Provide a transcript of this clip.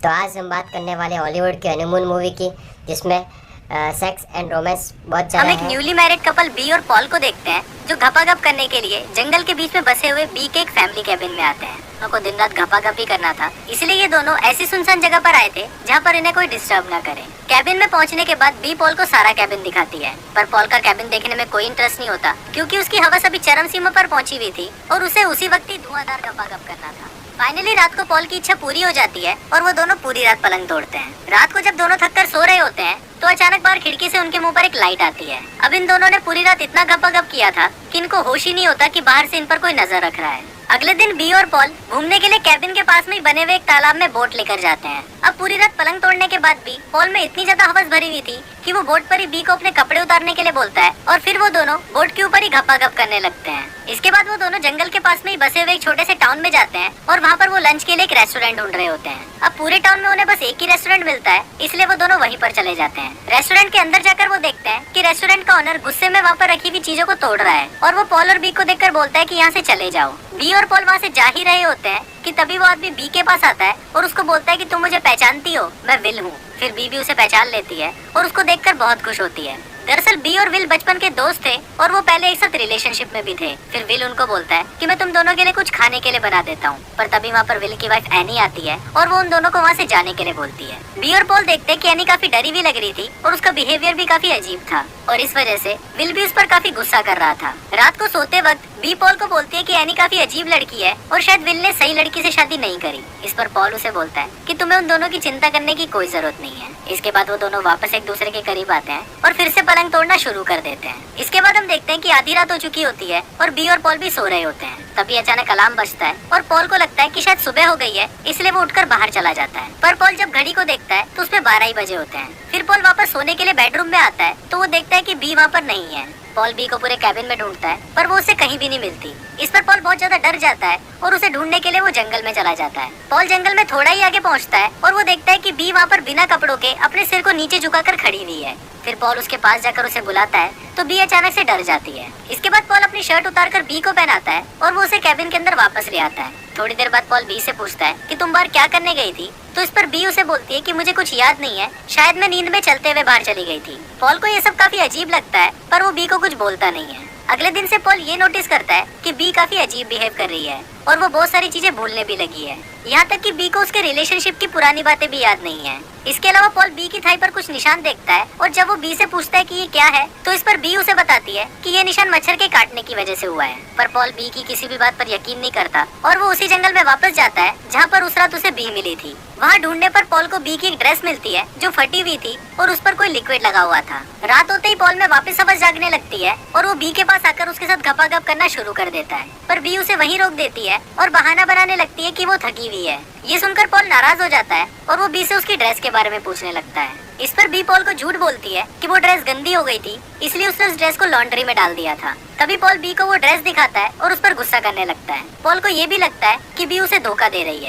तो आज हम बात करने वाले हॉलीवुड की हनीमून मूवी की, जिसमें सेक्स एंड रोमांस बहुत ज्यादा हम एक है। न्यूली मैरिड कपल बी और पॉल को देखते हैं जो घपाघप करने के लिए जंगल के बीच में बसे हुए बी के एक फैमिली कैबिन में आते हैं। उनको दिन रात घपाघप ही करना था, इसलिए ये दोनों ऐसी सुनसान जगह पर आए थे जहाँ पर इन्हें कोई डिस्टर्ब ना करे। कैबिन में पहुँचने के बाद बी पॉल को सारा कैबिन दिखाती है, पर पॉल का कैबिन देखने में कोई इंटरेस्ट नहीं होता क्योंकि उसकी हवस अभी चरम सीमा पर पहुंची हुई थी और उसे उसी वक्त ही धुआंधार घपाघप करना था। फाइनली रात को पॉल की इच्छा पूरी हो जाती है और वो दोनों पूरी रात पलंग तोड़ते हैं। रात को जब दोनों थककर सो रहे होते हैं तो अचानक बाहर खिड़की से उनके मुंह पर एक लाइट आती है। अब इन दोनों ने पूरी रात इतना घपाघप किया था कि इनको होश ही नहीं होता कि बाहर से इन पर कोई नजर रख रहा है। अगले दिन बी और पॉल घूमने के लिए कैबिन के पास में ही बने हुए एक तालाब में बोट लेकर जाते हैं। अब पूरी रात पलंग तोड़ने के बाद भी पॉल में इतनी ज्यादा हवस भरी हुई थी कि वो बोट पर ही बी को अपने कपड़े उतारने के लिए बोलता है और फिर वो दोनों बोट के ऊपर ही घपाघप करने लगते हैं। इसके बाद वो दोनों जंगल के पास में ही बसे हुए एक छोटे से टाउन में जाते हैं और वहाँ पर वो लंच के लिए एक रेस्टोरेंट ढूंढ रहे होते हैं। अब पूरे टाउन में उन्हें बस एक ही रेस्टोरेंट मिलता है, इसलिए वो दोनों वहीं पर चले जाते हैं। रेस्टोरेंट के अंदर जाकर वो देखते हैं कि रेस्टोरेंट का ओनर गुस्से में वहाँ पर रखी हुई चीजों को तोड़ रहा है और वो पॉल और बी को देखकर बोलता है कि यहाँ से चले जाओ। बी और पॉल वहाँ से जा ही रहे होते हैं कि तभी वो आदमी बी के पास आता है और उसको बोलता है कि तुम मुझे पहचानती हो, मैं विल हूँ। फिर बी भी उसे पहचान लेती है और उसको देखकर बहुत खुश होती है। दरअसल बी और विल बचपन के दोस्त थे और वो पहले एक साथ रिलेशनशिप में भी थे। फिर विल उनको बोलता है कि मैं तुम दोनों के लिए कुछ खाने के लिए बना देता हूँ, पर तभी वहाँ पर विल की वाइफ एनी आती है और वो उन दोनों को वहाँ से जाने के लिए बोलती है। बी और पॉल देखते हैं कि एनी काफी डरी हुई लग रही थी और उसका बिहेवियर भी काफी अजीब था और इस वजह से विल भी उस पर काफी गुस्सा कर रहा था। रात को सोते वक्त बी पॉल को बोलती है कि एनी काफी अजीब लड़की है और शायद विल ने सही लड़की से शादी नहीं करी। इस पर पॉल उसे बोलता है कि तुम्हें उन दोनों की चिंता करने की कोई जरूरत नहीं है। इसके बाद वो दोनों वापस एक दूसरे के करीब आते हैं और फिर से पलंग तोड़ना शुरू कर देते हैं। इसके बाद हम देखते हैं कि आधी रात हो चुकी होती है और बी और पॉल भी सो रहे होते हैं। तभी अचानक अलार्म बजता है और पॉल को लगता है कि शायद सुबह हो गई है, इसलिए वो उठकर बाहर चला जाता है। पर पॉल जब घड़ी को देखता है तो उसमें 12 ही बजे होते हैं। फिर पॉल वापस सोने के लिए बेडरूम में आता है तो वो देखता है कि बी वहाँ पर नहीं है। पॉल बी को पूरे कैबिन में ढूंढता है पर वो उसे कहीं भी नहीं मिलती। इस पर पॉल बहुत ज्यादा डर जाता है और उसे ढूंढने के लिए वो जंगल में चला जाता है। पॉल जंगल में थोड़ा ही आगे पहुंचता है और वो देखता है कि बी वहाँ पर बिना कपड़ों के अपने सिर को नीचे झुकाकर खड़ी हुई है। फिर पॉल उसके पास जाकर उसे बुलाता है तो बी अचानक से डर जाती है। इसके बाद पॉल अपनी शर्ट उतारकर बी को पहनाता है और वो उसे कैबिन के अंदर वापस ले आता है। थोड़ी देर बाद पॉल बी से पूछता है कि तुम बाहर क्या करने गई थी, तो इस पर बी उसे बोलती है कि मुझे कुछ याद नहीं है, शायद मैं नींद में चलते हुए बाहर चली गई थी। पॉल को ये सब काफी अजीब लगता है पर वो बी को कुछ बोलता नहीं है। अगले दिन से पॉल ये नोटिस करता है कि बी काफी अजीब बिहेव कर रही है और वो बहुत सारी चीजें भूलने भी लगी है। यहाँ तक कि बी को उसके रिलेशनशिप की पुरानी बातें भी याद नहीं है। इसके अलावा पॉल बी की थाई पर कुछ निशान देखता है और जब वो बी से पूछता है कि ये क्या है तो इस पर बी उसे बताती है कि ये निशान मच्छर के काटने की वजह से हुआ है। पर पॉल बी की किसी भी बात पर यकीन नहीं करता और वो उसी जंगल में वापस जाता है जहाँ पर उस रात उसे बी मिली थी। वहाँ ढूंढने पर पॉल को बी की एक ड्रेस मिलती है जो फटी हुई थी और उस पर कोई लिक्विड लगा हुआ था। रात होते ही पॉल में वापस हवस जागने लगती है और वो बी के पास आकर उसके साथ घपाघप करना शुरू कर देता है, पर बी उसे वहीं रोक देती है और बहाना बनाने लगती है कि वो थकी हुई है। ये सुनकर पॉल नाराज हो जाता है और वो बी से उसकी ड्रेस के बारे में पूछने लगता है। इस पर बी पॉल को झूठ बोलती है कि वो ड्रेस गंदी हो गई थी, इसलिए उसने उस ड्रेस को लॉन्ड्री में डाल दिया था। तभी पॉल बी को वो ड्रेस दिखाता है और उस पर गुस्सा करने लगता है। पॉल को ये भी लगता है कि बी उसे धोखा दे रही है,